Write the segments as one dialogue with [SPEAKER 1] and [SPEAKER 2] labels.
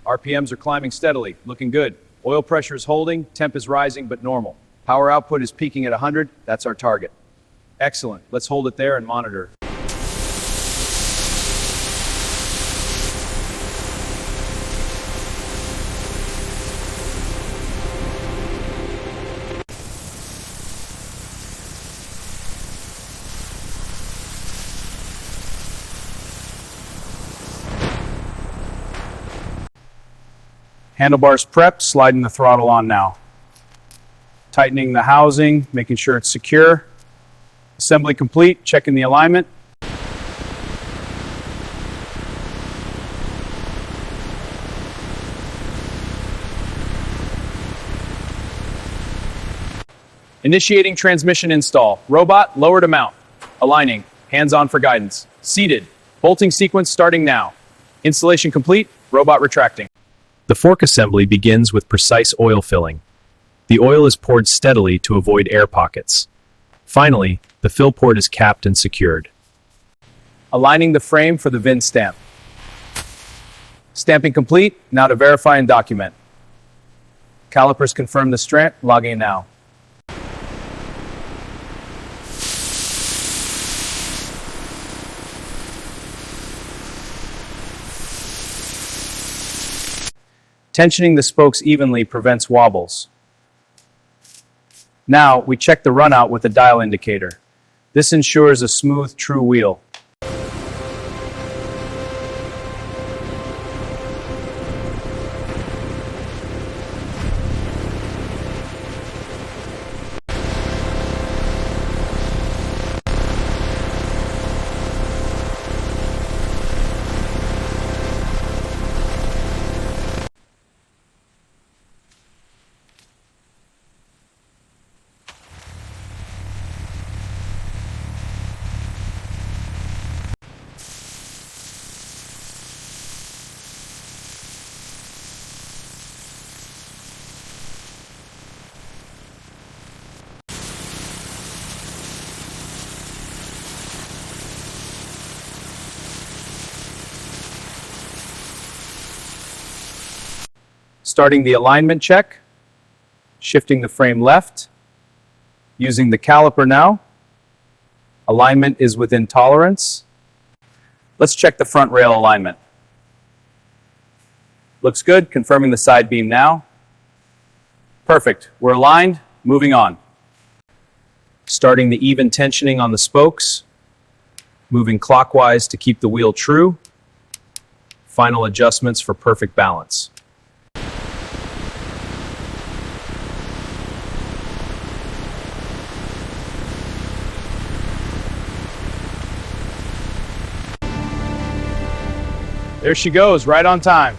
[SPEAKER 1] RPMs are climbing steadily, looking good. Oil pressure is holding, temp is rising, but normal. Power output is peaking at 100, that's our target. Excellent, let's hold it there and monitor.
[SPEAKER 2] Handlebars prepped, sliding the throttle on now. Tightening the housing, making sure it's secure. Assembly complete, checking the alignment.
[SPEAKER 1] Initiating transmission install. Robot, lower to mount. Aligning, hands on for guidance. Seated, bolting sequence starting now. Installation complete, robot retracting. The fork assembly begins with precise oil filling. The oil is poured steadily to avoid air pockets. Finally, the fill port is capped and secured. Aligning the frame for the VIN stamp. Stamping complete, now to verify and document. Calipers confirm the strength, logging now. Tensioning the spokes evenly prevents wobbles. Now, we check the runout with a dial indicator. This ensures a smooth, true wheel. Starting the alignment check, shifting the frame left, using the caliper now. Alignment is within tolerance. Let's check the front rail alignment. Looks good, confirming the side beam now. Perfect, we're aligned, moving on. Starting the even tensioning on the spokes, moving clockwise to keep the wheel true. Final adjustments for perfect balance. There she goes, right on time.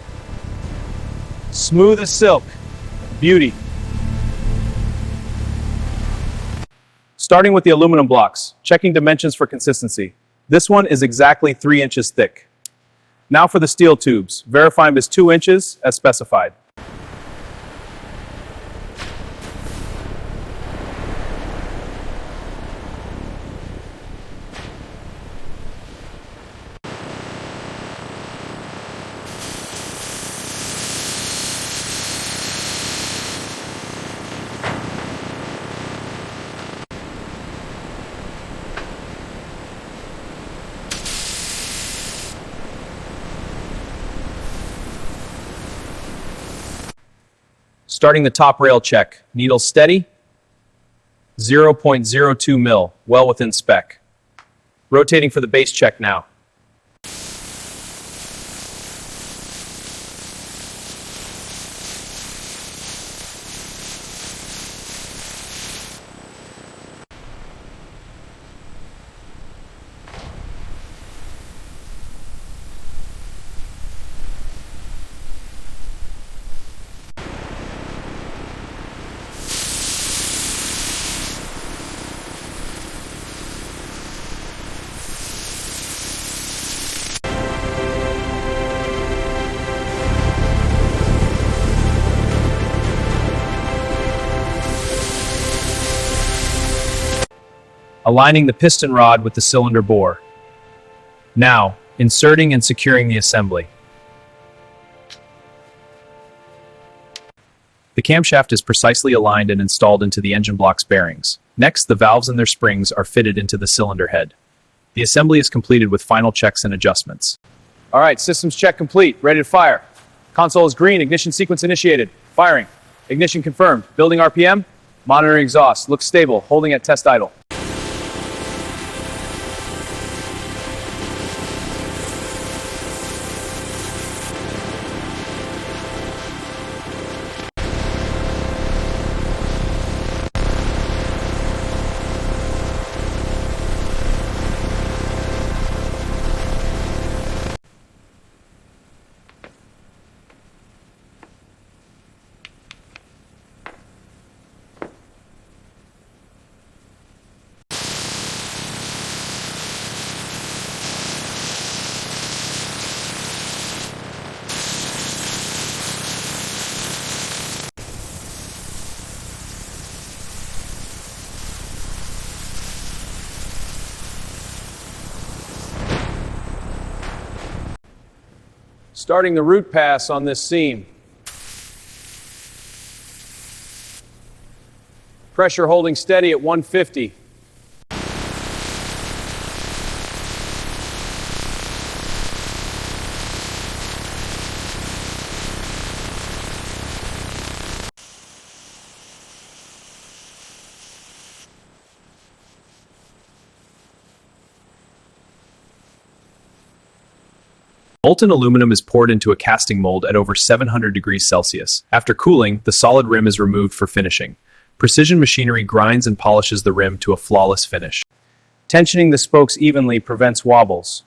[SPEAKER 1] Smooth as silk. Beauty. Starting with the aluminum blocks, checking dimensions for consistency. This one is exactly 3 inches thick. Now for the steel tubes, verify them as 2 inches as specified. Starting the top rail check, needle steady, 0.02 mil, well within spec. Rotating for the base check now. Aligning the piston rod with the cylinder bore. Now, inserting and securing the assembly. The camshaft is precisely aligned and installed into the engine block's bearings. Next, the valves and their springs are fitted into the cylinder head. The assembly is completed with final checks and adjustments.
[SPEAKER 2] All right, systems check complete. Ready to fire. Console is green. Ignition sequence initiated. Firing. Ignition confirmed. Building RPM. Monitoring exhaust. Looks stable. Holding at test idle. Starting the root pass on this seam. Pressure holding steady at 150.
[SPEAKER 1] Molten aluminum is poured into a casting mold at over 700 degrees Celsius. After cooling, the solid rim is removed for finishing. Precision machinery grinds and polishes the rim to a flawless finish.
[SPEAKER 2] Tensioning the spokes evenly prevents wobbles.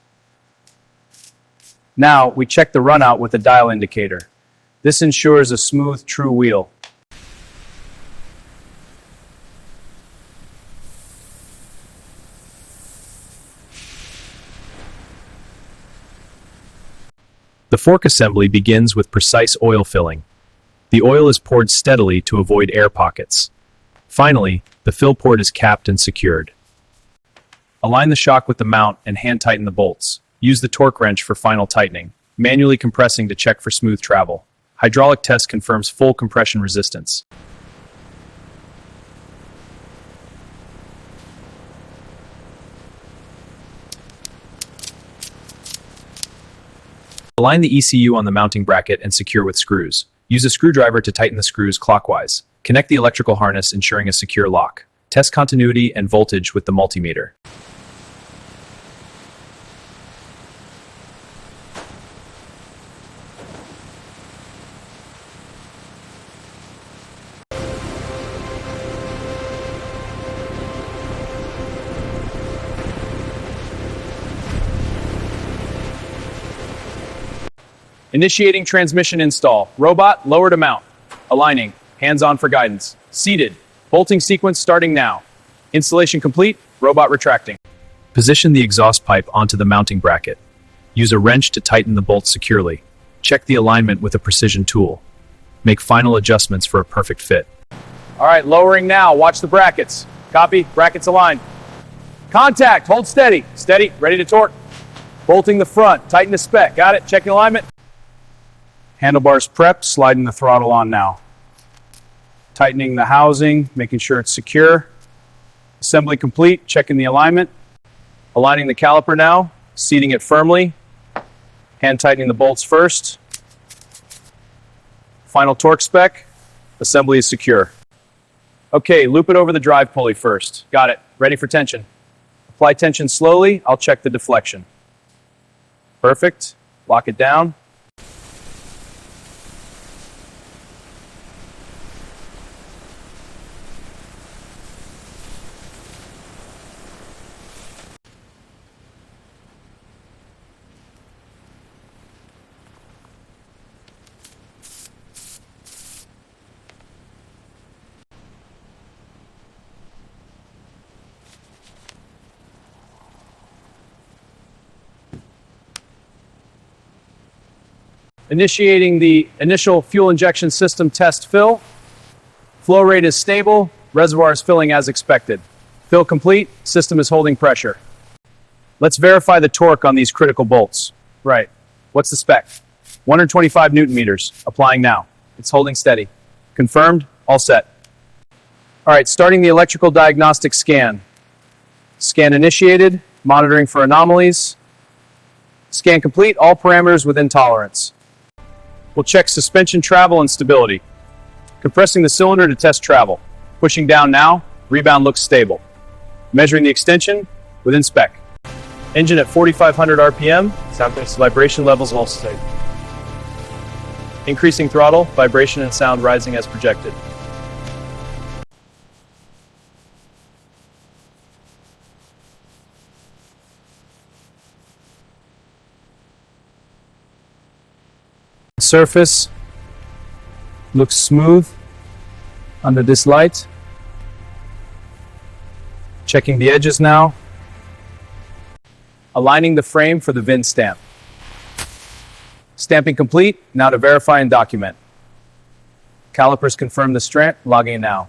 [SPEAKER 2] Now, we check the runout with the dial indicator. This ensures a smooth, true wheel.
[SPEAKER 1] The fork assembly begins with precise oil filling. The oil is poured steadily to avoid air pockets. Finally, the fill port is capped and secured. Align the shock with the mount and hand tighten the bolts. Use the torque wrench for final tightening, manually compressing to check for smooth travel. Hydraulic test confirms full compression resistance. Align the ECU on the mounting bracket and secure with screws. Use a screwdriver to tighten the screws clockwise. Connect the electrical harness, ensuring a secure lock. Test continuity and voltage with the multimeter.
[SPEAKER 2] Initiating transmission install. Robot, lower to mount. Aligning. Hands on for guidance. Seated. Bolting sequence starting now. Installation complete. Robot retracting.
[SPEAKER 1] Position the exhaust pipe onto the mounting bracket. Use a wrench to tighten the bolts securely. Check the alignment with a precision tool. Make final adjustments for a perfect fit.
[SPEAKER 2] All right, lowering now. Watch the brackets. Copy. Brackets aligned. Contact. Hold steady. Steady. Ready to torque. Bolting the front. Tighten the spec. Got it. Checking alignment. Handlebars prepped. Sliding the throttle on now. Tightening the housing, making sure it's secure. Assembly complete. Checking the alignment. Aligning the caliper now. Seating it firmly. Hand tightening the bolts first. Final torque spec. Assembly is secure. Okay, loop it over the drive pulley first. Got it. Ready for tension. Apply tension slowly. I'll check the deflection. Perfect. Lock it down. Initiating the initial fuel injection system test fill. Flow rate is stable. Reservoir is filling as expected. Fill complete. System is holding pressure. Let's verify the torque on these critical bolts. Right. What's the spec? 125 Newton meters. Applying now. It's holding steady.
[SPEAKER 1] Confirmed. All set. All right, starting the electrical diagnostic scan. Scan initiated. Monitoring for anomalies. Scan complete. All parameters within tolerance. We'll check suspension travel and stability. Compressing the cylinder to test travel. Pushing down now. Rebound looks stable. Measuring the extension within spec. Engine at 4,500 RPM. Sound vibration levels all stable. Increasing throttle, vibration and sound rising as projected. Surface looks smooth under this light. Checking the edges now. Aligning the frame for the VIN stamp. Stamping complete. Now to verify and document. Calipers confirm the strength. Logging now.